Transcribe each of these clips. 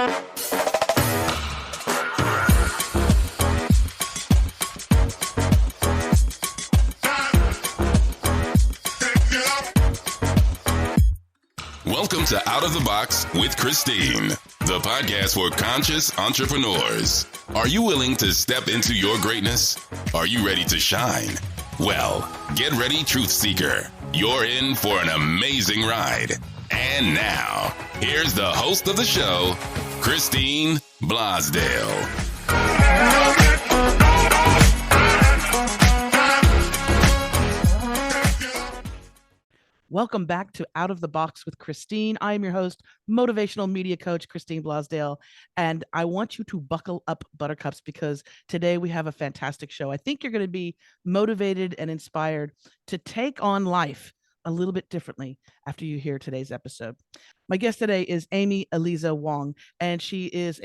Welcome to Out of the Box with Christine, the podcast for conscious entrepreneurs. Are you willing to step into your greatness? Are you ready to shine? Well, get ready, Truth Seeker. You're in for an amazing ride. And now, here's the host of the show, Christine Blasdale. Welcome back to Out of the Box with Christine. I am your host, motivational media coach, Christine Blasdale, and I want you to buckle up, buttercups, because today we have a fantastic show. I think you're going to be motivated and inspired to take on life a little bit differently after you hear today's episode. My guest today is Amy Eliza Wong, and she is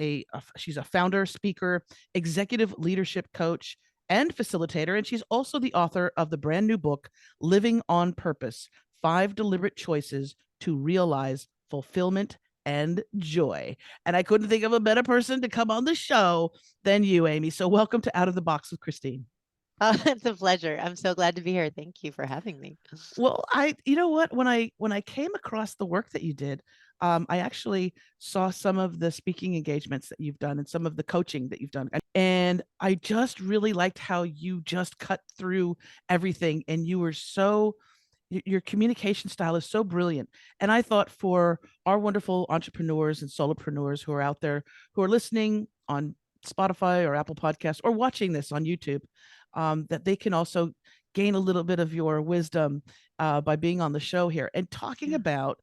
she's a founder, speaker, executive leadership coach, and facilitator, and she's also the author of the brand new book, Living on Purpose: 5 Deliberate Choices to Realize Fulfillment and Joy. And I couldn't think of a better person to come on the show than you, Amy. So welcome to Out of the Box with Christine. It's a pleasure. I'm so glad to be here. Thank you for having me. Well, you know what, when I came across the work that you did, I actually saw some of the speaking engagements that you've done and some of the coaching that you've done. And I just really liked how you just cut through everything, and you were your communication style is so brilliant. And I thought, for our wonderful entrepreneurs and solopreneurs who are out there, who are listening on Spotify or Apple Podcasts or watching this on YouTube, that they can also gain a little bit of your wisdom by being on the show here and talking about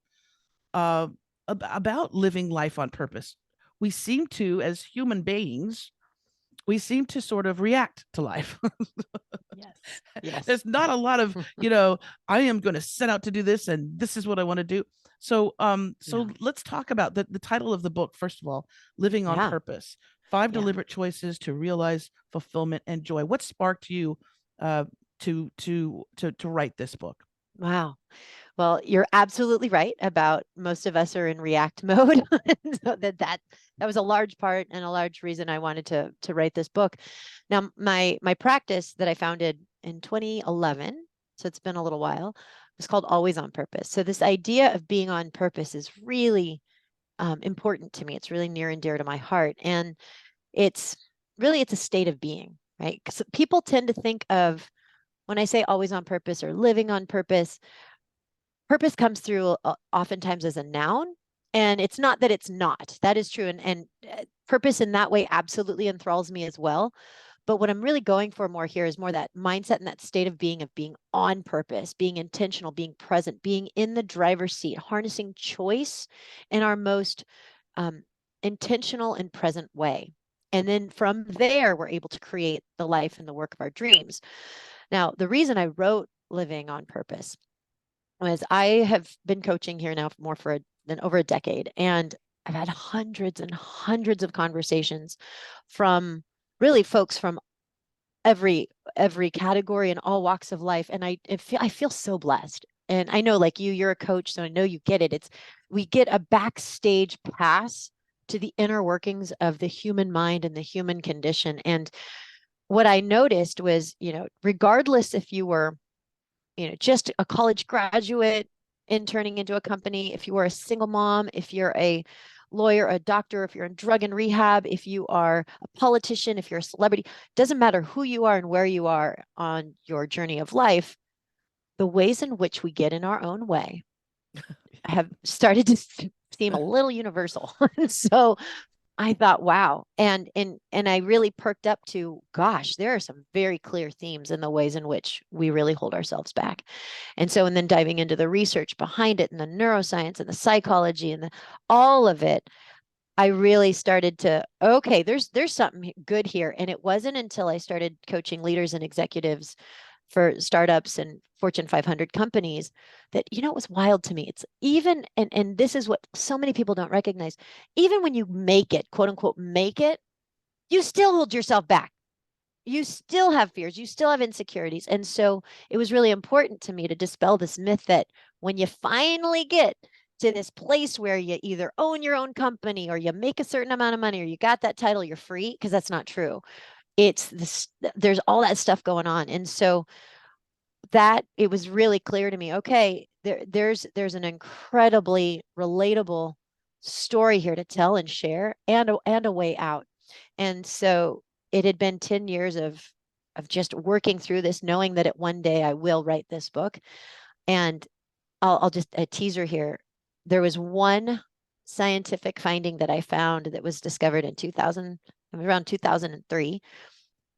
living life on purpose. We seem to, as human beings, we seem to sort of react to life. Yes. There's not a lot of, I am going to set out to do this, and this is what I want to do. So, let's talk about the title of the book. First of all, Living on Purpose: 5 Deliberate Choices to Realize Fulfillment and Joy. What sparked you to write this book? Wow. Well, you're absolutely right about most of us are in react mode. So that was a large part and a large reason I wanted to write this book. Now, my practice that I founded in 2011, so it's been a little while, was called Always on Purpose. So this idea of being on purpose is really important to me. It's really near and dear to my heart. And it's a state of being, right? Because people tend to think of, when I say always on purpose or living on purpose, purpose comes through oftentimes as a noun. And it's not that it's not. That is true. And purpose in that way absolutely enthralls me as well. But what I'm really going for more here is more that mindset and that state of being on purpose, being intentional, being present, being in the driver's seat, harnessing choice in our most intentional and present way. And then from there, we're able to create the life and the work of our dreams. Now, the reason I wrote Living on Purpose was I have been coaching here now for over a decade, and I've had hundreds and hundreds of conversations from really folks from every category and all walks of life, and I feel so blessed. And I know, like you're a coach, so I know you get it. We get a backstage pass to the inner workings of the human mind and the human condition. And what I noticed was, regardless if you were, just a college graduate interning into a company, if you were a single mom, if you're a lawyer, a doctor, if you're in drug and rehab, if you are a politician, if you're a celebrity, doesn't matter who you are and where you are on your journey of life, the ways in which we get in our own way have started to seem a little universal. So I thought, wow. And I really perked up to, gosh, there are some very clear themes in the ways in which we really hold ourselves back. And then diving into the research behind it and the neuroscience and the psychology and all of it, I really started to, okay, there's something good here. And it wasn't until I started coaching leaders and executives for startups and Fortune 500 companies that, it was wild to me. It's even, and this is what so many people don't recognize, even when you make it, quote unquote, make it, you still hold yourself back. You still have fears. You still have insecurities. And so it was really important to me to dispel this myth that when you finally get to this place where you either own your own company or you make a certain amount of money or you got that title, you're free, because that's not true. It's this, there's all that stuff going on. And so that it was really clear to me, okay, there's an incredibly relatable story here to tell and share, and a way out. And so it had been 10 years of just working through this, knowing that one day I will write this book. And I'll just a teaser here. There was one scientific finding that I found that was discovered in around 2003,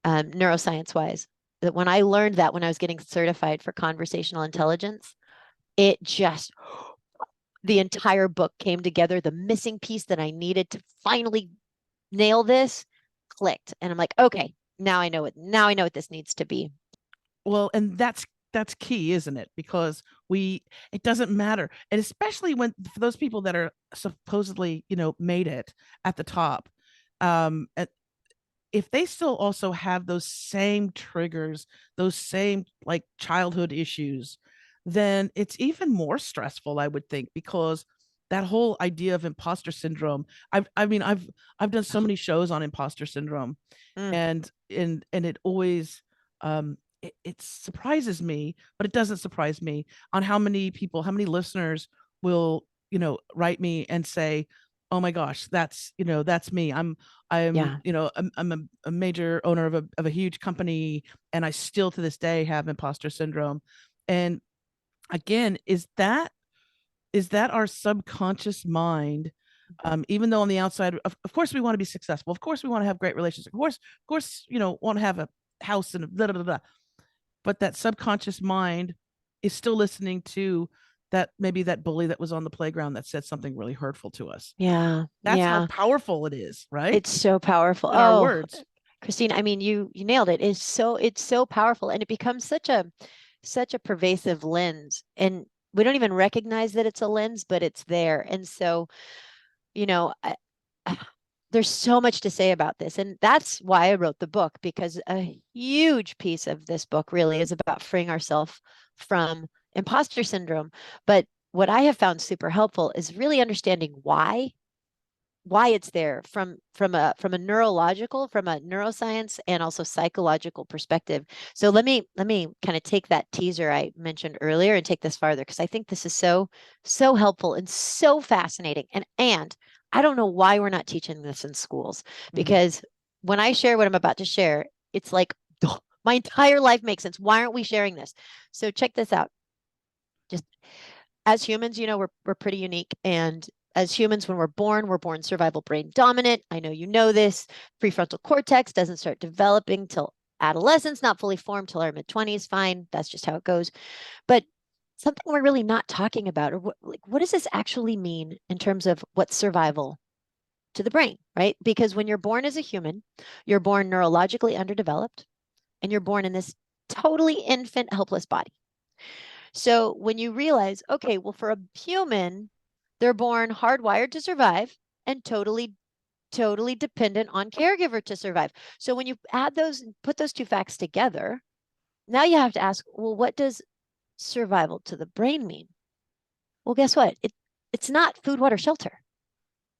neuroscience wise, that when I learned that when I was getting certified for conversational intelligence, it just, the entire book came together. The missing piece that I needed to finally nail this clicked. And I'm like, okay, now I know what this needs to be. Well, and that's key, isn't it? Because it doesn't matter. And especially for those people that are supposedly, made it at the top, if they still also have those same triggers, those same like childhood issues, then it's even more stressful, I would think, because that whole idea of imposter syndrome. I've done so many shows on imposter syndrome, and it always it surprises me, but it doesn't surprise me on how many listeners will write me and say, oh my gosh, that's me. I'm Yeah. I'm a major owner of a huge company, and I still to this day have imposter syndrome. And again, is that our subconscious mind? Even though on the outside, of course we want to be successful, of course we want to have great relationships, of course want to have a house and blah, blah, blah, but that subconscious mind is still listening to maybe that bully that was on the playground that said something really hurtful to us. Yeah. That's yeah. how powerful it is, right? It's so powerful. In our words. Christine, I mean, you nailed it. It's so powerful, and it becomes such a pervasive lens, and we don't even recognize that it's a lens, but it's there. And so, there's so much to say about this, and that's why I wrote the book, because a huge piece of this book really is about freeing ourselves from imposter syndrome. But what I have found super helpful is really understanding why it's there from a neurological, from a neuroscience, and also psychological perspective. So let me kind of take that teaser I mentioned earlier and take this farther, because I think this is so helpful and so fascinating. And I don't know why we're not teaching this in schools, because when I share what I'm about to share, it's like my entire life makes sense. Why aren't we sharing this? So check this out. Just as humans, we're pretty unique, and as humans, when we're born survival brain dominant. I know you know this. Prefrontal cortex doesn't start developing till adolescence, not fully formed till our mid-20s. Fine, that's just how it goes. But something we're really not talking about, or what does this actually mean in terms of what's survival to the brain, right? Because when you're born as a human, you're born neurologically underdeveloped, and you're born in this totally infant, helpless body. So when you realize, okay, well, for a human, they're born hardwired to survive and totally dependent on caregiver to survive. So when you put those two facts together, now you have to ask, well, what does survival to the brain mean? Well, guess what? It's not food, water, shelter.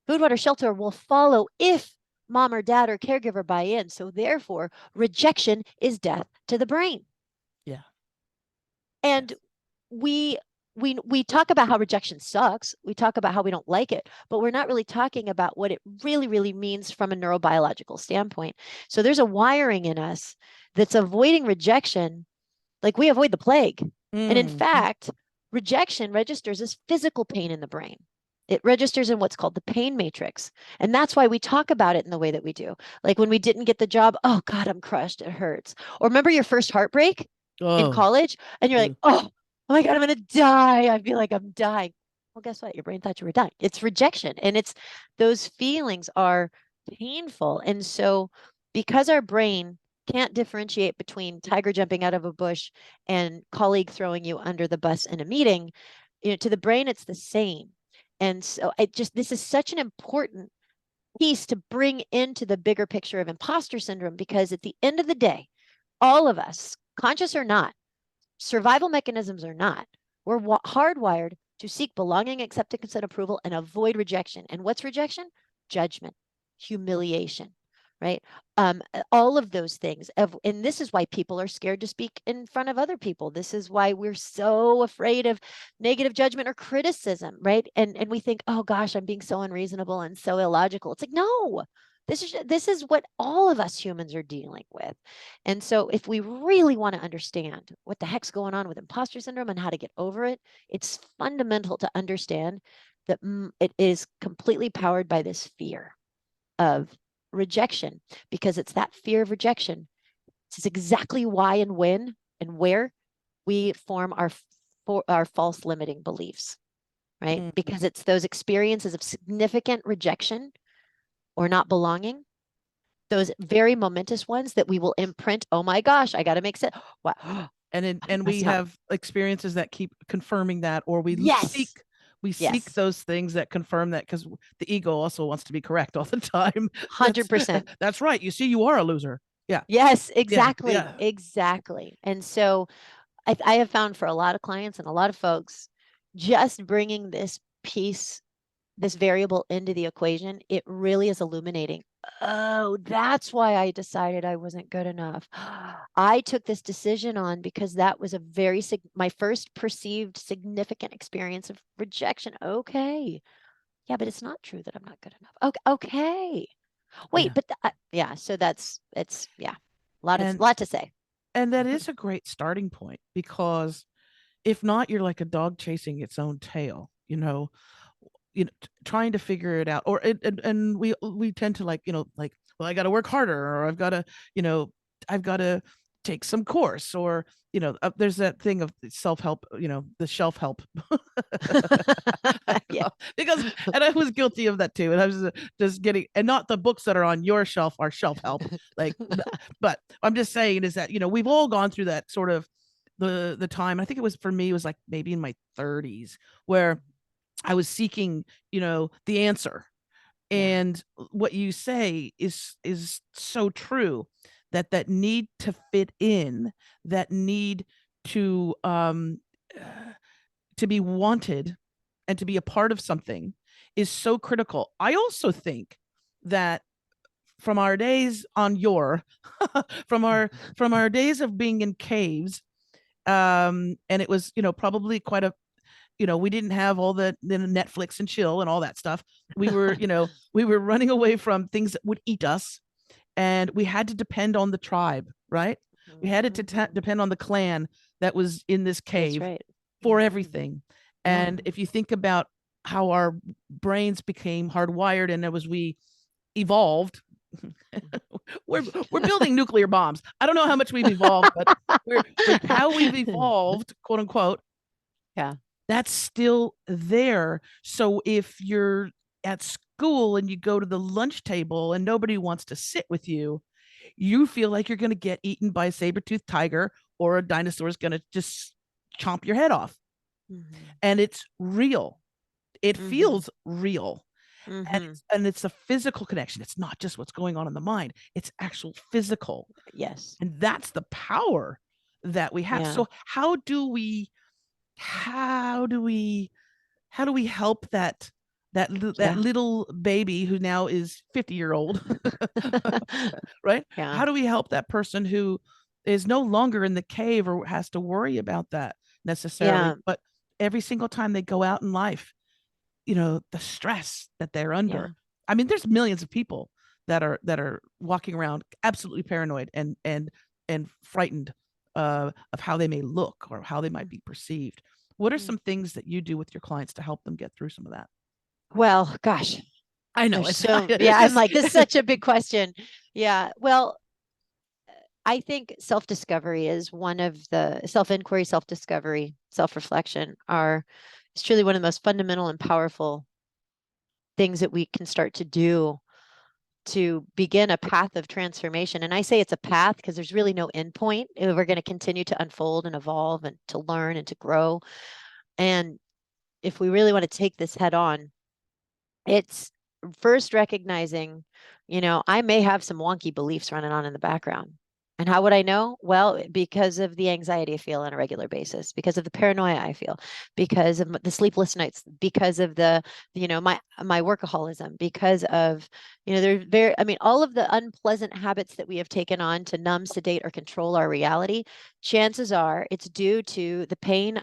Food, water, shelter will follow if mom or dad or caregiver buy in. So therefore, rejection is death to the brain. Yeah. And we talk about how rejection sucks. We talk about how we don't like it, but we're not really talking about what it really, really means from a neurobiological standpoint. So there's a wiring in us that's avoiding rejection like we avoid the plague. And in fact, rejection registers as physical pain in the brain. It registers in what's called the pain matrix. And that's why we talk about it in the way that we do. Like when we didn't get the job, oh God, I'm crushed, it hurts. Or remember your first heartbreak in college? And you're like, oh my God, I'm going to die. I feel like I'm dying. Well, guess what? Your brain thought you were dying. It's rejection. And those feelings are painful. And so because our brain can't differentiate between tiger jumping out of a bush and colleague throwing you under the bus in a meeting, to the brain, it's the same. And so this is such an important piece to bring into the bigger picture of imposter syndrome, because at the end of the day, all of us, conscious or not, survival mechanisms or not, we're hardwired to seek belonging, acceptance, and approval, and avoid rejection. And what's rejection? Judgment, humiliation, right? All of those things. And this is why people are scared to speak in front of other people. This is why we're so afraid of negative judgment or criticism, right? And we think, oh gosh, I'm being so unreasonable and so illogical. It's like, no, this is what all of us humans are dealing with. And so if we really want to understand what the heck's going on with imposter syndrome and how to get over it, it's fundamental to understand that it is completely powered by this fear of rejection, because it's that fear of rejection. This is exactly why and when and where we form our false limiting beliefs, right? Mm. Because it's those experiences of significant rejection or not belonging, those very momentous ones that we will imprint. Oh my gosh, I got to make sense. What? And we have experiences that keep confirming that, or we Yes. seek those things that confirm that, because the ego also wants to be correct all the time. 100%. That's right. You see, you are a loser. Yeah. Yes, exactly. Yeah. Exactly. And so I have found for a lot of clients and a lot of folks, just bringing this piece, this variable into the equation, it really is illuminating. Oh, that's why I decided I wasn't good enough. I took this decision on because that was my first perceived significant experience of rejection. Okay. Yeah, but it's not true that I'm not good enough. Okay. Okay. Wait, Yeah. but yeah, so it's a lot to say. And that is a great starting point, because if not, you're like a dog chasing its own tail, trying to figure it out. Or and we tend to, like, well, I got to work harder, or I've got to take some course, or there's that thing of self-help, the shelf help. Yeah. Because, and I was guilty of that too, and I was just getting, and not the books that are on your shelf are shelf help, like, but I'm just saying is that we've all gone through that sort of the time. I think it was, for me, it was like maybe in my 30s, where I was seeking the answer. And what you say is so true, that need to fit in, that need to be wanted and to be a part of something, is so critical. I also think that from our days on your from our days of being in caves, and it was probably quite a, we didn't have all the Netflix and chill and all that stuff. We were we were running away from things that would eat us, and we had to depend on the tribe, right? We had to depend on the clan that was in this cave. That's right. For everything. And if you think about how our brains became hardwired, and as we evolved, we're building nuclear bombs. I don't know how much we've evolved, but how we've evolved, quote unquote. Yeah. That's still there. So if you're at school and you go to the lunch table and nobody wants to sit with you, you feel like you're going to get eaten by a saber-toothed tiger, or a dinosaur is going to just chomp your head off. And it's real. It feels real. And it's a physical connection. It's not just what's going on in the mind. It's actual physical. Yes. And that's the power that we have. So how do we help that little baby who now is 50-year-old, right? Yeah. How do we help that person who is no longer in the cave or has to worry about that necessarily? But every single time they go out in life, the stress that they're under. I mean, there's millions of people that are walking around absolutely paranoid and frightened of how they may look or how they might be perceived. What are some things that you do with your clients to help them get through some of that? Well, gosh, I know. I'm like, this is such a big question. Yeah. Well, I think self-discovery is one of the self-inquiry, self-discovery, self-reflection is truly one of the most fundamental and powerful things that we can start to do to begin a path of transformation. And I say it's a path because there's really no end point. We're going to continue to unfold and evolve and to learn and to grow. And if we really want to take this head on, it's first recognizing, I may have some wonky beliefs running on in the background. And how would I know? Well, because of the anxiety I feel on a regular basis, because of the paranoia I feel, because of the sleepless nights, because of the, my workaholism, because of, I mean, all of the unpleasant habits that we have taken on to numb, sedate, or control our reality, chances are it's due to the pain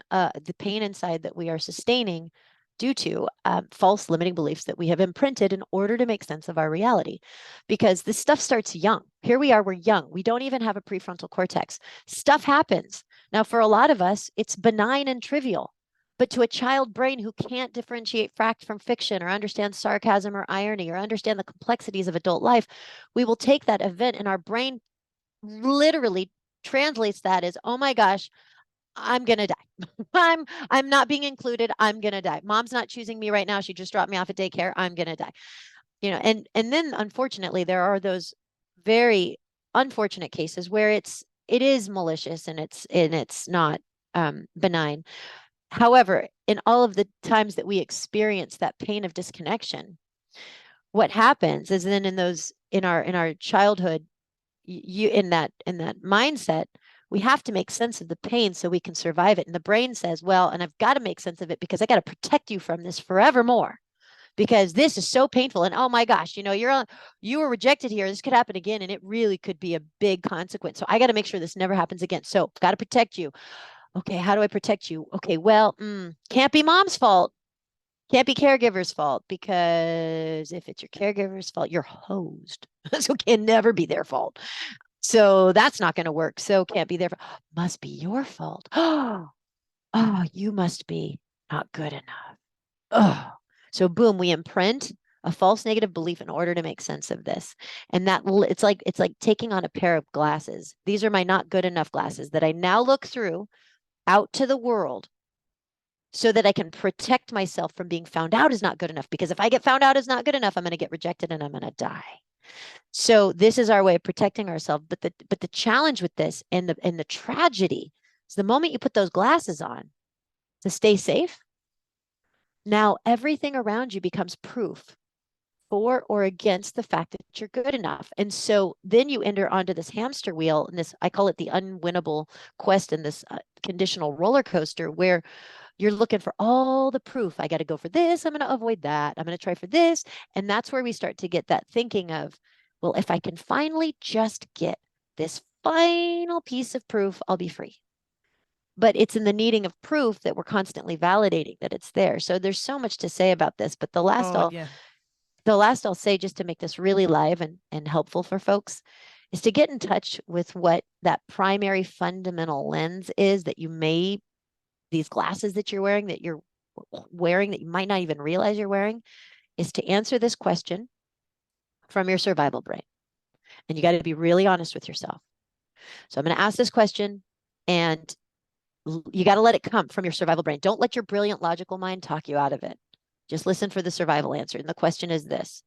inside that we are sustaining due to false limiting beliefs that we have imprinted in order to make sense of our reality. Because this stuff starts young. Here we are, we're young. We don't even have a prefrontal cortex. Stuff happens. Now, for a lot of us, it's benign and trivial. But to a child brain who can't differentiate fact from fiction or understand sarcasm or irony or understand the complexities of adult life, we will take that event and our brain literally translates that as, oh my gosh, I'm gonna die. I'm not being included. I'm gonna die. Mom's not choosing me right now. She just dropped me off at daycare. I'm gonna die. And then unfortunately there are those very unfortunate cases where it is malicious and it's not benign. However, in all of the times that we experience that pain of disconnection, what happens is then in our childhood, you in that mindset, we have to make sense of the pain so we can survive it. And the brain says, well, and I've got to make sense of it because I got to protect you from this forevermore because this is so painful. And oh my gosh, you were rejected here. This could happen again. And it really could be a big consequence. So I got to make sure this never happens again. So got to protect you. Okay. How do I protect you? Okay. Well, can't be mom's fault. Can't be caregiver's fault because if it's your caregiver's fault, you're hosed. So it can never be their fault. So that's not going to work. So can't be their fault. Must be your fault. Oh, you must be not good enough. Oh, so boom, we imprint a false negative belief in order to make sense of this. And it's like taking on a pair of glasses. These are my not good enough glasses that I now look through out to the world so that I can protect myself from being found out as not good enough. Because if I get found out as not good enough, I'm going to get rejected and I'm going to die. So this is our way of protecting ourselves. But the challenge with this and the tragedy is the moment you put those glasses on to stay safe, now everything around you becomes proof for or against the fact that you're good enough. And so then you enter onto this hamster wheel and I call it the unwinnable quest in this conditional roller coaster where you're looking for all the proof. I got to go for this. I'm going to avoid that. I'm going to try for this. And that's where we start to get that thinking of, well, if I can finally just get this final piece of proof, I'll be free. But it's in the needing of proof that we're constantly validating that it's there. So there's so much to say about this, but the last I'll say, just to make this really live and helpful for folks, is to get in touch with what that primary fundamental lens is that these glasses that you're wearing, that you might not even realize you're wearing, is to answer this question from your survival brain. And you got to be really honest with yourself. So I'm going to ask this question and you got to let it come from your survival brain. Don't let your brilliant logical mind talk you out of it. Just listen for the survival answer. And the question is this: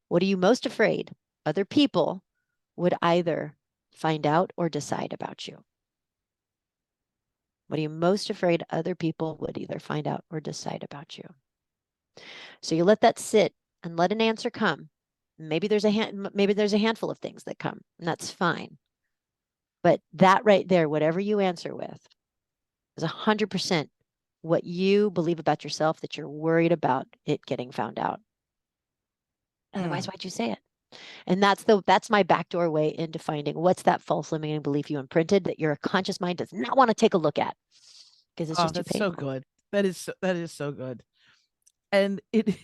what are you most afraid other people would either find out or decide about you? What are you most afraid other people would either find out or decide about you? So you let that sit and let an answer come. Maybe there's a handful of things that come, and that's fine. But that right there, whatever you answer with, is 100% what you believe about yourself, that you're worried about it getting found out. Otherwise, why'd you say it? And that's my backdoor way into finding what's that false limiting belief you imprinted that your conscious mind does not want to take a look at because it's just too painful. So good. That is so good. And it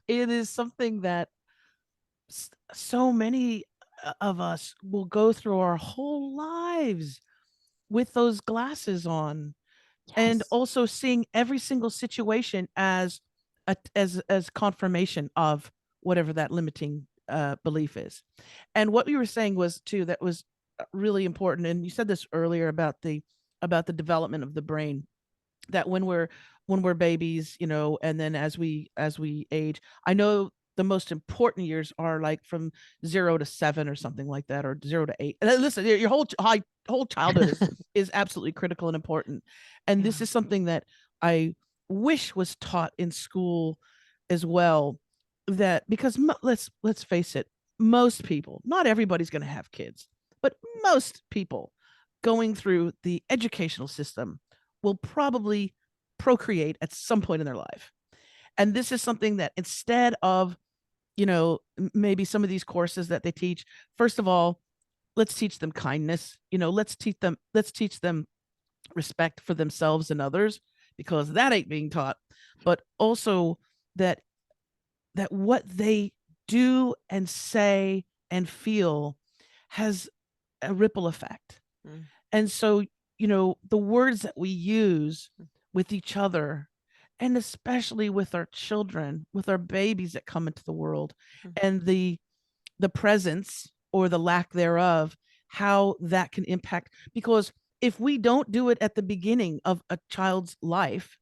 is something that so many of us will go through our whole lives with those glasses on. Yes. And also seeing every single situation as confirmation of whatever that limiting belief is. And what you were saying was too, that was really important. And you said this earlier about the development of the brain, that when we're babies, and then as we age, I know the most important years are like from 0 to 7 or something like that, or 0 to 8. And listen, your whole childhood is absolutely critical and important. And this is something that I wish was taught in school as well, that because let's face it, most people, not everybody's going to have kids, but most people going through the educational system will probably procreate at some point in their life. And this is something that instead of, maybe some of these courses that they teach, first of all, let's teach them kindness. Let's teach them respect for themselves and others, because that ain't being taught. But also that what they do and say and feel has a ripple effect. Mm. And so, the words that we use with each other, and especially with our children, with our babies that come into the world, and the presence or the lack thereof, how that can impact. Because if we don't do it at the beginning of a child's life,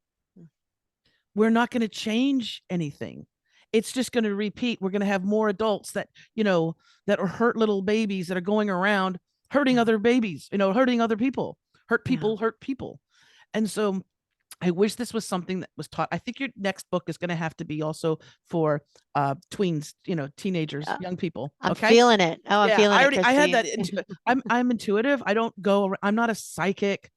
we're not going to change anything. It's just going to repeat. We're going to have more adults that, that are hurt little babies that are going around hurting other babies, hurting other people, hurt people. And so I wish this was something that was taught. I think your next book is going to have to be also for tweens, teenagers, young people. I'm feeling it. Oh, I'm feeling it, I had Christine. that. I'm intuitive. I don't go. I'm not a psychic.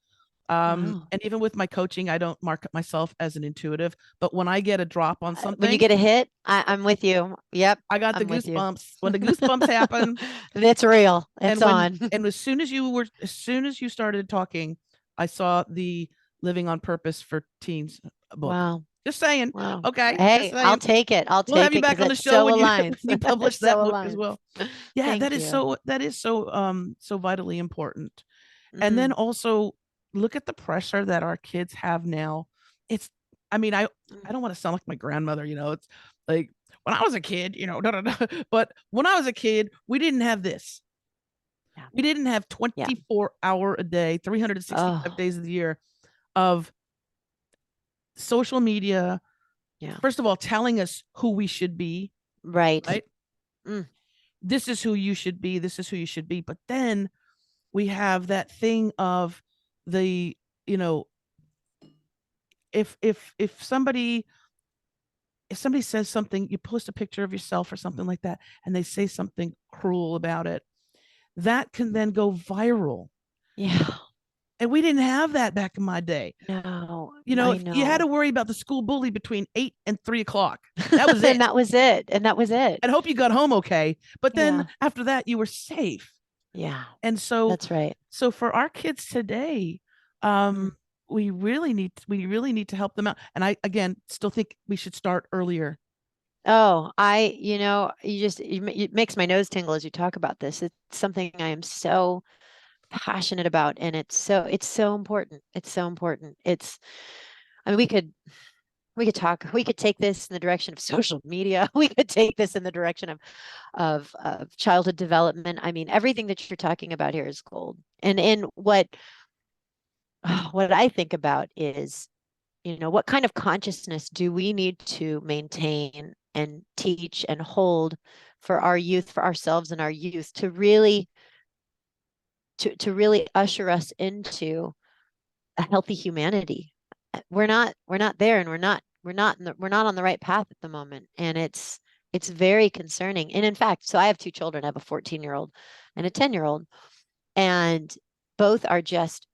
Wow. And even with my coaching, I don't market myself as an intuitive. But when I get a drop on something, when you get a hit, I'm with you. Yep. I got the I'm with you. goosebumps. When the goosebumps happen, It's real. It's on. And as soon as you started talking, I saw the Living on Purpose for Teens book. Wow. Just saying. Wow. Okay. Hey, I'll take it. I'll take it. We'll have you back on the show when you publish that book as well. Yeah, Thank that is you. so vitally important. And then also look at the pressure that our kids have now. I don't want to sound like my grandmother, it's like when I was a kid, but when I was a kid, we didn't have this. Yeah. We didn't have 24-hour a day, 365 days of the year of social media. Yeah. First of all, telling us who we should be. Right. This is who you should be. This is who you should be. But then we have that thing of the, if somebody says something, you post a picture of yourself or something like that, and they say something cruel about it, that can then go viral. Yeah. And we didn't have that back in my day. No. You had to worry about the school bully between 8 and 3 o'clock. That was it. And that was it. And that was it. I hope you got home okay. But then after that, you were safe. Yeah. And so that's right. So for our kids today, we really need to help them out. And I, again, still think we should start earlier. Oh, it makes my nose tingle as you talk about this. It's something I am so passionate about, and it's so important. It's so important. We could take this in the direction of social media. We could take this in the direction of childhood development. I mean, everything that you're talking about here is gold. And in what I think about is, what kind of consciousness do we need to maintain and teach and hold for our youth, for ourselves and our youth, to really usher us into a healthy humanity. We're not there, and we're not on the right path at the moment, and it's very concerning. And in fact, so I have two children. I have a 14-year-old and a 10-year-old, and both are just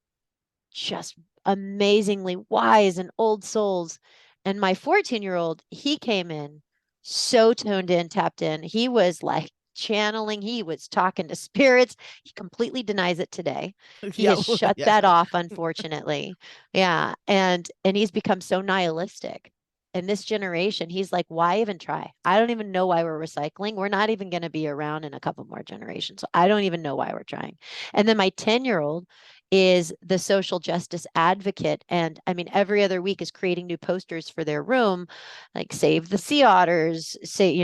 amazingly wise and old souls. And my 14-year-old, he came in so toned in, tapped in. He was like channeling. He was talking to spirits. He completely denies it today. He has shut that off, unfortunately. Yeah. And he's become so nihilistic. In this generation, he's like, why even try? I don't even know why we're recycling. We're not even going to be around in a couple more generations. So I don't even know why we're trying. And then my 10-year-old is the social justice advocate. And I mean, every other week is creating new posters for their room, like save the sea otters, say,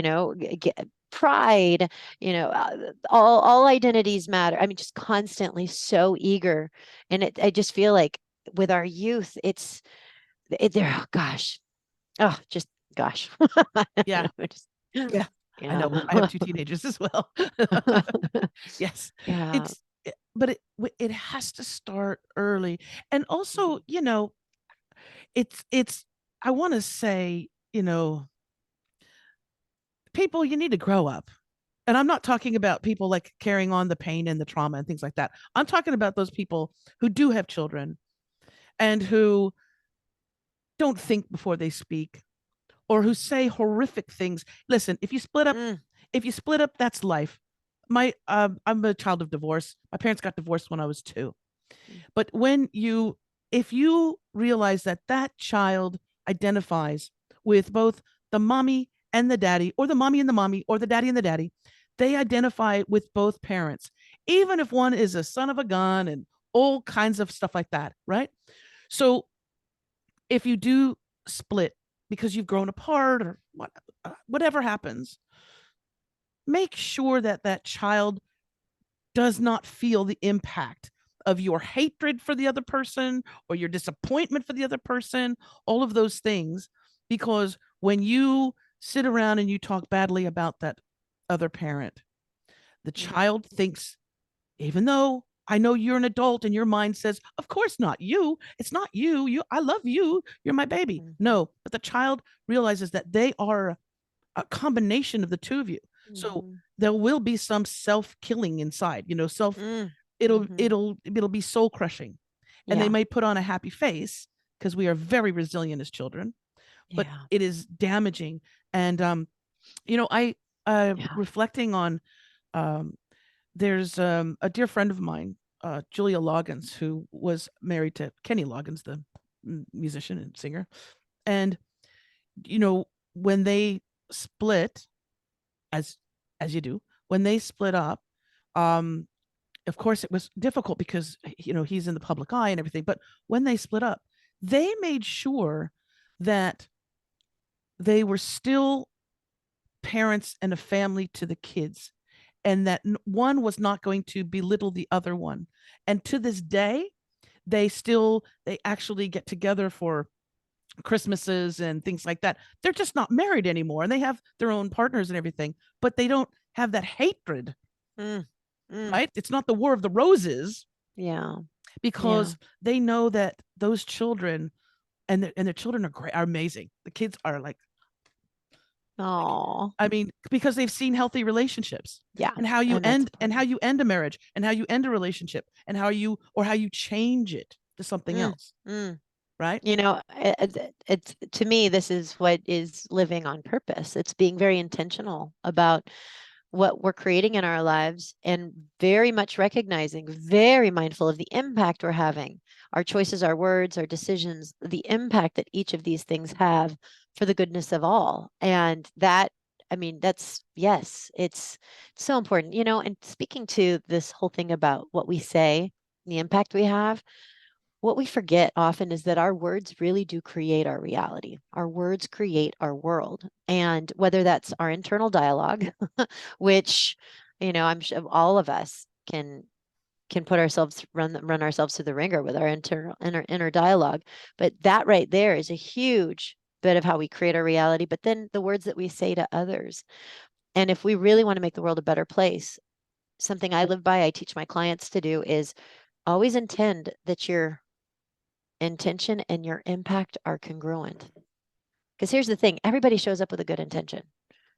pride, all identities matter. I mean, just constantly so eager. And I just feel like with our youth, they're, gosh. Yeah. Yeah. I know. I have two teenagers as well. Yes. Yeah. But it has to start early. And also, I want to say, people, you need to grow up. And I'm not talking about people like carrying on the pain and the trauma and things like that. I'm talking about those people who do have children and who don't think before they speak, or who say horrific things. Listen, Mm, if you split up, that's life. I'm a child of divorce. My parents got divorced when I was 2. mm, But if you realize that that child identifies with both the mommy and the daddy, or the mommy and the mommy, or the daddy and the daddy, they identify with both parents, even if one is a son of a gun and all kinds of stuff like that, right? So if you do split because you've grown apart or whatever happens, make sure that that child does not feel the impact of your hatred for the other person or your disappointment for the other person, all of those things. Because when you sit around and you talk badly about that other parent, the mm, child thinks, even though I know you're an adult and your mind says, of course not you. It's not you. I love you. You're my baby. mhm, No, but the child realizes that they are a combination of the two of you. So mhm, there will be some self-killing inside, self mm, it'll mhm. it'll be soul crushing. And they Yeah, might put on a happy face because we are very resilient as children, but yeah, it is damaging. And I yeah. reflecting on um there's a dear friend of mine, Julia Loggins, who was married to Kenny Loggins, the musician and singer. And you know, when they split, as as you do, when they split up, um, of course it was difficult because he's in the public eye and everything. But when they split up, they made sure that they were still parents and a family to the kids, and that one was not going to belittle the other one. And to this day, they actually get together for Christmases and things like that. They're just not married anymore, and they have their own partners and everything, but they don't have that hatred, Mm, mm, right? It's not the war of the roses, yeah, yeah. because they know that those children and their children are great, are amazing. The kids are like, Oh, I mean, because they've seen healthy relationships, yeah. and how you And that's end and how important. you end a marriage, and how you end a relationship, and how you change it to something Mm, else, mm. right? It's to me, this is what is living on purpose. It's being very intentional about what we're creating in our lives and very much recognizing, very mindful of the impact we're having, our choices, our words, our decisions, the impact that each of these things have for the goodness of all. And that, I mean, that's, yes, it's so important, and speaking to this whole thing about what we say, the impact we have, what we forget often is that our words really do create our reality. Our words create our world. And whether that's our internal dialogue, which, I'm sure all of us can put ourselves run ourselves through the ringer with our internal inner dialogue. But that right there is a huge bit of how we create our reality. But then the words that we say to others. And if we really want to make the world a better place, something I live by, I teach my clients to do is always intend that your intention and your impact are congruent. Because here's the thing, everybody shows up with a good intention.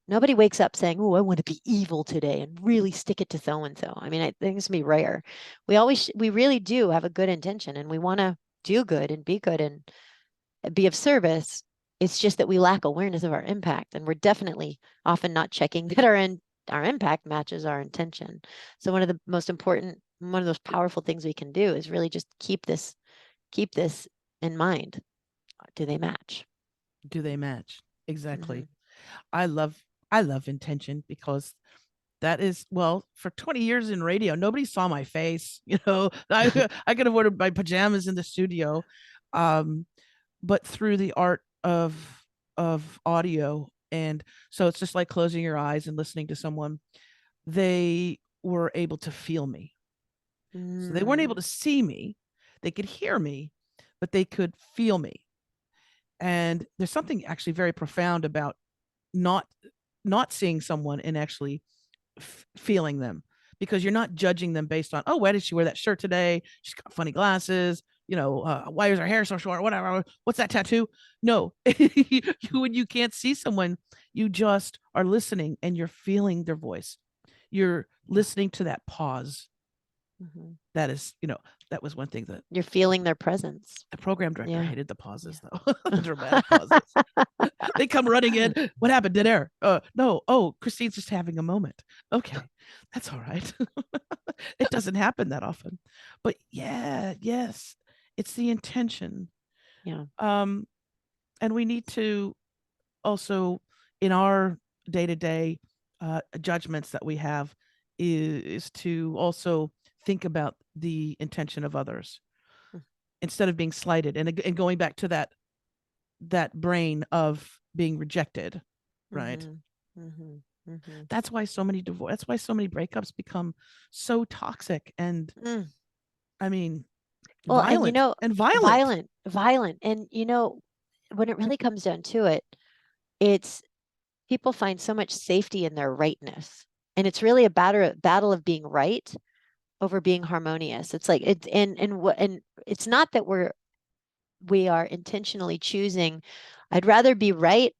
Nobody wakes up saying, "Oh, I want to be evil today and really stick it to so and so." I mean, I think it's gonna be rare. We really do have a good intention, and we want to do good and be of service. It's just that we lack awareness of our impact, and we're definitely often not checking that our impact matches our intention. So one of those powerful things we can do is really just keep this in mind. Do they match? Do they match? Hmm. Exactly. I love intention, because that is, well, for 20 years in radio, nobody saw my face. I could have ordered my pajamas in the studio. Um, but through the art of audio, and so it's just like closing your eyes and listening to someone, they were able to feel me. So they weren't able Mm, to see me, they could hear me, but they could feel me. And there's something actually very profound about not not seeing someone and actually feeling them, because you're not judging them based on, oh, why did she wear that shirt today, she's got funny glasses, why is her hair so short, whatever, what's that tattoo. No. When you can't see someone, you just are listening and you're feeling their voice, you're listening to that pause. Mhm. That is, that was one thing that You're feeling their presence. the program director Yeah. hated the pauses, though. The dramatic pauses. They come running in. What happened? Dead air. No. Oh, Christine's just having a moment. Okay, that's all right. It doesn't happen that often, but yes, it's the intention. Yeah. And we need to also, in our day-to-day judgments that we have, is to also think about the intention of others instead of being slighted, and going back to that brain of being rejected, right? That's why so many that's why so many breakups become so toxic and I mean Well, and violent. violent. And when it really comes down to it, it's people find so much safety in their rightness. And it's really a battle of being right over being harmonious. It's like it's and it's not that we are intentionally choosing, I'd rather be right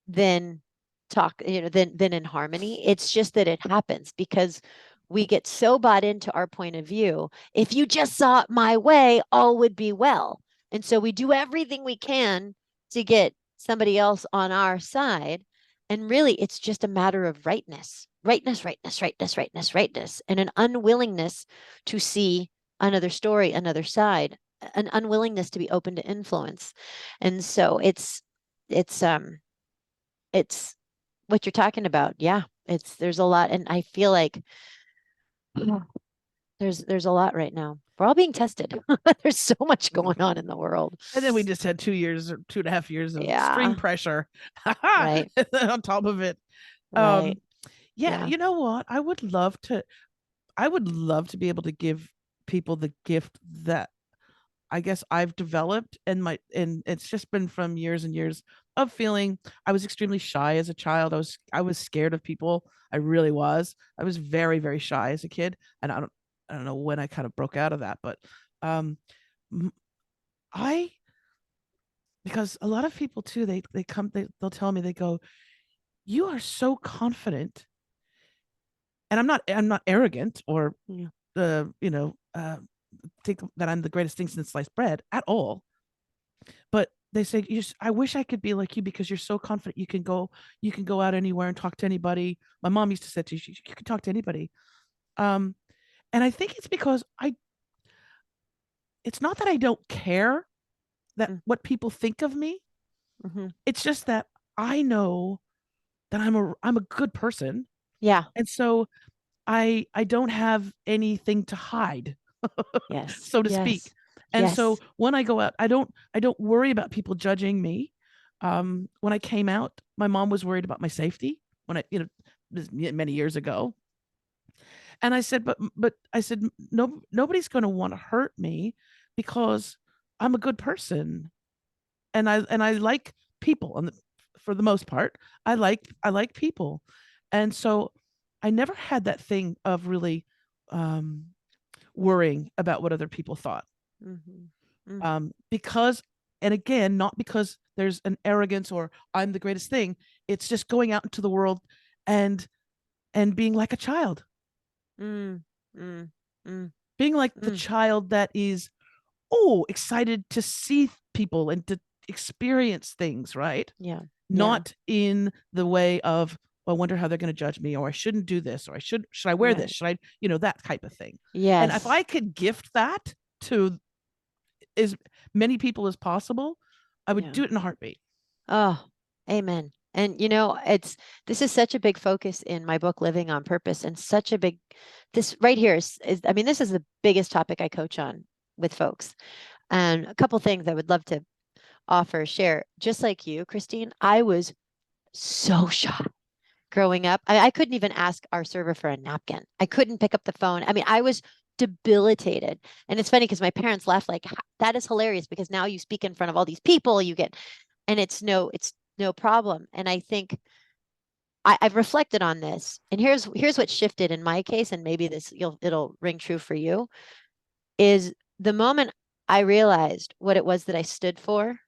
than talk, than in harmony. It's just that it happens because we get so bought into our point of view. If you just saw it my way, all would be well. And so we do everything we can to get somebody else on our side. And really, it's just a matter of rightness, and an unwillingness to see another story, another side, an unwillingness to be open to influence. And so it's what you're talking about. Yeah, there's a lot, and I feel like there's a lot right now. We're all being tested. There's so much going on in the world. And then we just had 2 years or 2.5 years of extreme Yeah. pressure Right. on top of it. Right. Yeah, you know what? I would love to be able to give people the gift that I guess I've developed, and it's just been from years and years of feeling. I was extremely shy as a child. I was scared of people. I really was. I was very, very shy as a kid, and I don't know when I kind of broke out of that, but I because a lot of people too, they'll tell me, they go, "You are so confident," and I'm not arrogant or think that I'm the greatest thing since sliced bread at all. But they say, I wish I could be like you because you're so confident. You can go out anywhere and talk to anybody. My mom used to say to you can talk to anybody. And I think it's because it's not that I don't care that what people think of me. It's just that I know that I'm a good person. Yeah. And so I don't have anything to hide. Yes. So to speak. And so when I go out, I don't worry about people judging me. When I came out, my mom was worried about my safety when many years ago. And I said, but I said, no, nobody's going to want to hurt me because I'm a good person. And I like people for the most part. I like people. And so I never had that thing of really worrying about what other people thought. Because, and again, not because there's an arrogance or I'm the greatest thing. It's just going out into the world and being like a child. Being like the child that is excited to see people and to experience things, right? Yeah. Not in the way of, I wonder how they're going to judge me, or I shouldn't do this, or should I wear this? Should I, that type of thing. Yes. And if I could gift that to as many people as possible, I would do it in a heartbeat. Oh, amen. And this is such a big focus in my book, Living on Purpose, and such a big, this right here is I mean, this is the biggest topic I coach on with folks. And a couple things I would love to share. Just like you, Christine, I was so shy growing up. I couldn't even ask our server for a napkin. I couldn't pick up the phone. I mean, I was debilitated. And it's funny because my parents laugh like, that is hilarious because now you speak in front of all these people, and it's no problem. And I think I've reflected on this, and here's what shifted in my case, and maybe it'll ring true for you, is the moment I realized what it was that I stood for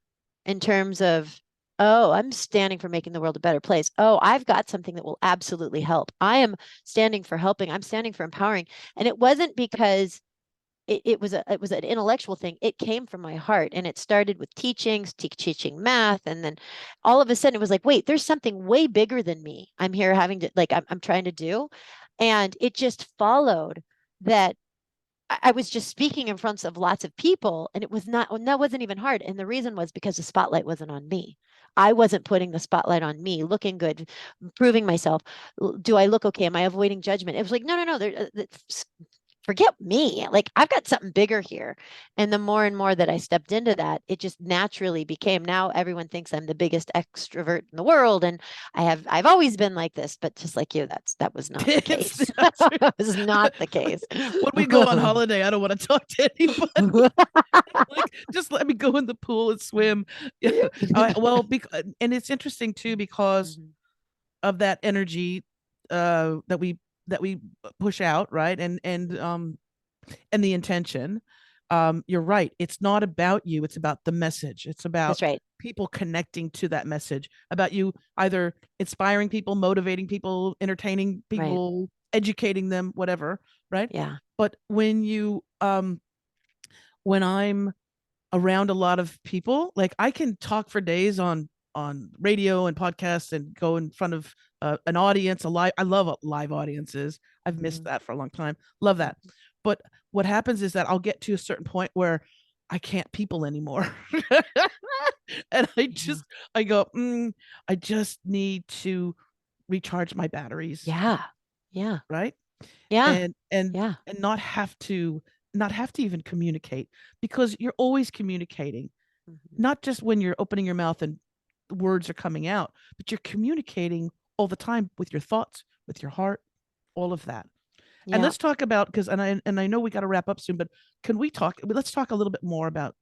in terms of Oh, I'm standing for making the world a better place. Oh, I've got something that will absolutely help. I am standing for helping. I'm standing for empowering. And it wasn't because it was an intellectual thing. It came from my heart, and it started with teaching math, and then all of a sudden it was like, wait, there's something way bigger than me. I'm here having to I'm trying to do, and it just followed that. I was just speaking in front of lots of people, and it was not, and that wasn't even hard. And the reason was because the spotlight wasn't on me. I wasn't putting the spotlight on me, looking good, proving myself. Do I look okay? Am I avoiding judgment? It was like, no, no, no. Forget me. Like, I've got something bigger here. And the more and more that I stepped into that, it just naturally became, now everyone thinks I'm the biggest extrovert in the world. And I've always been like this, but just like you, that was not the case. That was not the case. When we go on holiday, I don't want to talk to anybody. Like, just let me go in the pool and swim. Yeah. Well, and it's interesting too, because of that energy that we push out, right? And the intention. You're right. It's not about you. It's about the message. It's about That's right. people connecting to that message, about you either inspiring people, motivating people, entertaining people, educating them, whatever, right? Yeah. But when I'm around a lot of people, like, I can talk for days on radio and podcasts and go in front of an audience, I love live audiences. I've missed that for a long time. Love that. But what happens is that I'll get to a certain point where I can't people anymore. And I go, I just need to recharge my batteries. Yeah. Yeah. Right. Yeah. And Yeah. not have to even communicate, because you're always communicating, not just when you're opening your mouth and the words are coming out, but you're communicating all the time with your thoughts, with your heart, all of that. And Yeah. let's talk about, because I know we got to wrap up soon, but let's talk a little bit more about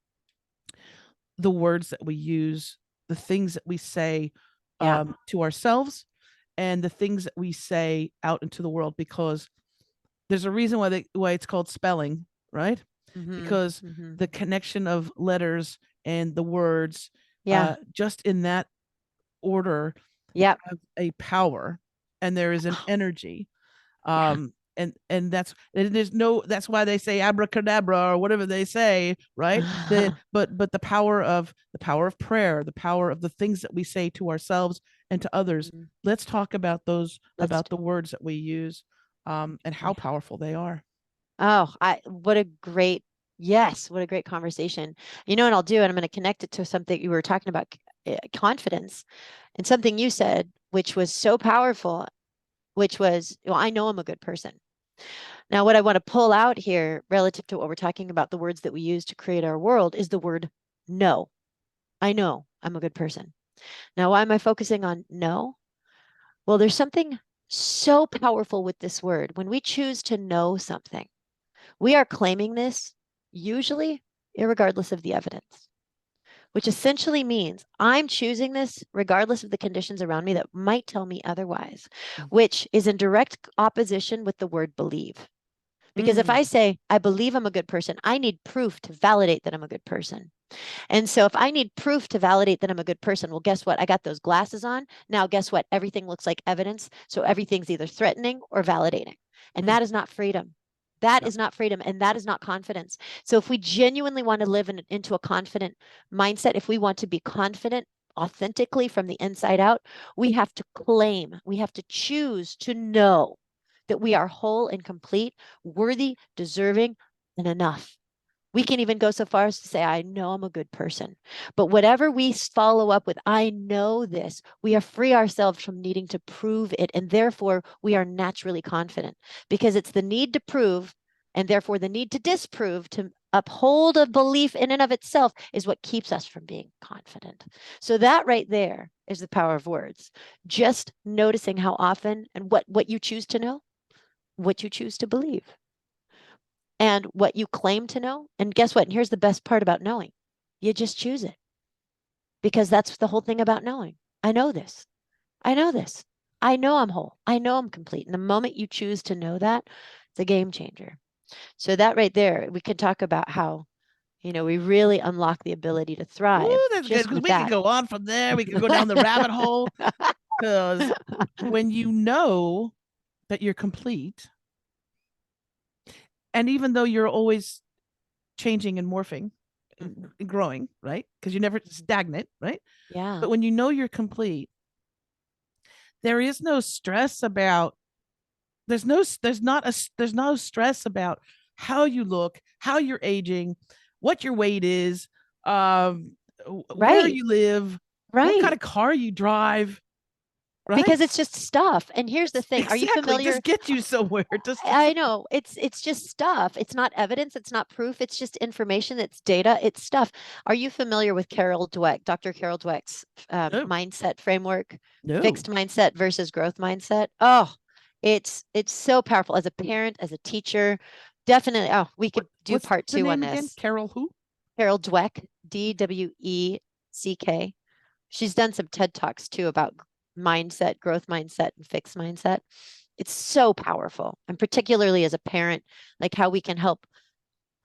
the words that we use, the things that we say Yeah. to ourselves, and the things that we say out into the world, because there's a reason why it's called spelling, right? Because the connection of letters and the words, Yeah. just in that order, Yeah. have a power, and there is an energy. Yeah. And that's why they say abracadabra or whatever they say, right? But the power of prayer, the power of the things that we say to ourselves and to others. Let's talk about those, about the words that we use, and how powerful they are. Oh, what a great, yes, what a great conversation. You know what I'll do? And I'm going to connect it to something you were talking about, confidence, and something you said, which was so powerful, which was, well, I know I'm a good person. Now, what I want to pull out here relative to what we're talking about, the words that we use to create our world, is the word no. I know I'm a good person. Now, why am I focusing on no? Well, there's something so powerful with this word. When we choose to know something, we are claiming this, usually irregardless of the evidence, which essentially means I'm choosing this regardless of the conditions around me that might tell me otherwise, which is in direct opposition with the word believe. Because if I say, I believe I'm a good person, I need proof to validate that I'm a good person. And so if I need proof to validate that I'm a good person, well, guess what? I got those glasses on. Now, guess what? Everything looks like evidence. So everything's either threatening or validating. And that is not freedom. That is not freedom. And that is not confidence. So if we genuinely want to live into a confident mindset, if we want to be confident authentically from the inside out, we have to claim, we have to choose to know that we are whole and complete, worthy, deserving, and enough. We can even go so far as to say, I know I'm a good person. But whatever we follow up with, I know this, we are free ourselves from needing to prove it. And therefore, we are naturally confident, because it's the need to prove, and therefore the need to disprove, to uphold a belief in and of itself, is what keeps us from being confident. So that right there is the power of words. Just noticing how often and what you choose to know, what you choose to believe, and what you claim to know. And guess what? And here's the best part about knowing. You just choose it, because that's the whole thing about knowing. I know this. I know this. I know I'm whole. I know I'm complete. And the moment you choose to know that, it's a game changer. So that right there, we could talk about how, We really unlock the ability to thrive. Ooh, that's good, just because with we that. can go on from there. We can go down the rabbit hole. Because when you know that you're complete, and even though you're always changing and morphing and growing, right? Because you're never stagnant, right? Yeah. But when you know you're complete, there is no stress about there's no stress about how you look, how you're aging, what your weight is, where Right. you live, what kind Right. of car you drive, right? Because it's just stuff. And here's the thing. Are you familiar? Just get you somewhere. I know it's just stuff. It's not evidence. It's not proof. It's just information. It's data. It's stuff. Are you familiar with Dr. Carol Dweck's No, mindset framework, no. fixed mindset versus growth mindset? Oh, it's so powerful as a parent, as a teacher. Definitely. Oh, we could do What's part the 2 name on this. again? Carol who? Carol Dweck, Dweck. She's done some TED Talks too about mindset, growth mindset, and fixed mindset. It's so powerful, and particularly as a parent, like how we can help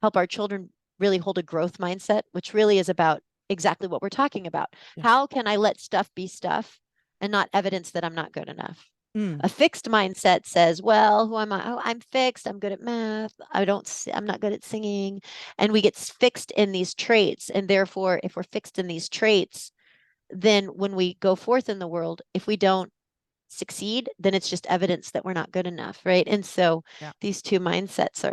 our children really hold a growth mindset, which really is about exactly what we're talking about. Yeah. How can I let stuff be stuff and not evidence that I'm not good enough? A fixed mindset says, well, who am I? Oh, I'm fixed. I'm good at math. I'm not good at singing. And we get fixed in these traits. And therefore, if we're fixed in these traits, then when we go forth in the world, if we don't succeed, then it's just evidence that we're not good enough. Right. And so these two mindsets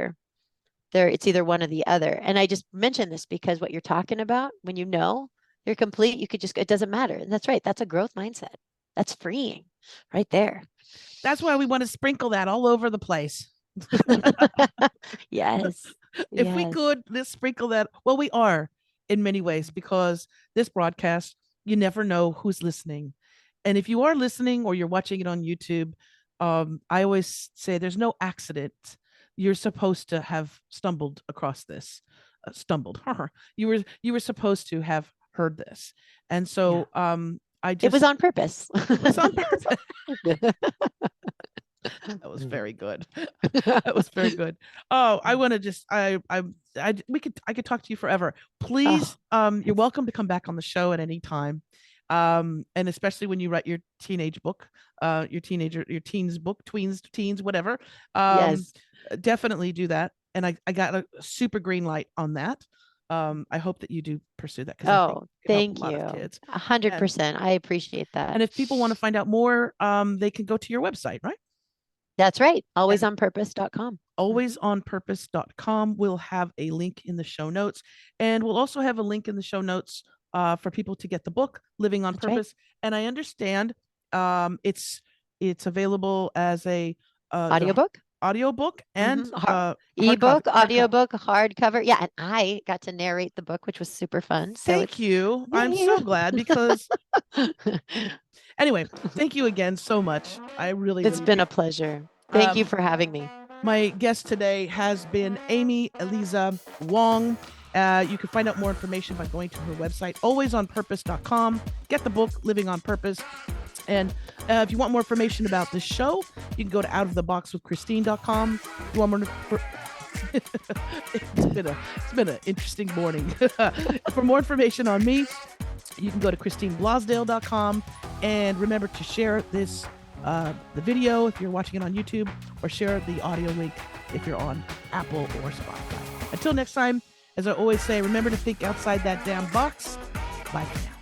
it's either one or the other. And I just mentioned this because what you're talking about, when you know you're complete, it doesn't matter. And that's right. That's a growth mindset. That's freeing right there. That's why we want to sprinkle that all over the place. Yes. If we could, let's sprinkle that. Well, we are in many ways, because this broadcast, you never know who's listening. And if you are listening or you're watching it on YouTube, I always say there's no accident. You're supposed to have stumbled across this. You were supposed to have heard this. And so it was on purpose. It was on purpose. That was very good. That was very good. Oh, I want to just I could talk to you forever. Please, you're welcome to come back on the show at any time. And especially when you write your teenage book, your teens book, teens, whatever. Yes. Definitely do that. And I got a super green light on that. I hope that you do pursue that. Thank you. 100%. I appreciate that. And if people want to find out more, they can go to your website, right? That's right. Alwaysonpurpose.com. Alwaysonpurpose.com. We'll have a link in the show notes, and we'll also have a link in the show notes for people to get the book, Living on Purpose. Right. And I understand it's available as a audiobook and ebook, audiobook, hardcover. Yeah, and I got to narrate the book, which was super fun. So thank you. I'm so glad, because anyway, thank you again so much. It's been a pleasure. Thank you for having me. My guest today has been Amy Eliza Wong. You can find out more information by going to her website, alwaysonpurpose.com. Get the book, Living on Purpose. And if you want more information about this show, you can go to outoftheboxwithchristine.com. You want more? It's been an interesting morning. For more information on me, you can go to christineblasdale.com. And remember to share this the video if you're watching it on YouTube, or share the audio link if you're on Apple or Spotify. Until next time, as I always say, remember to think outside that damn box. Bye for now.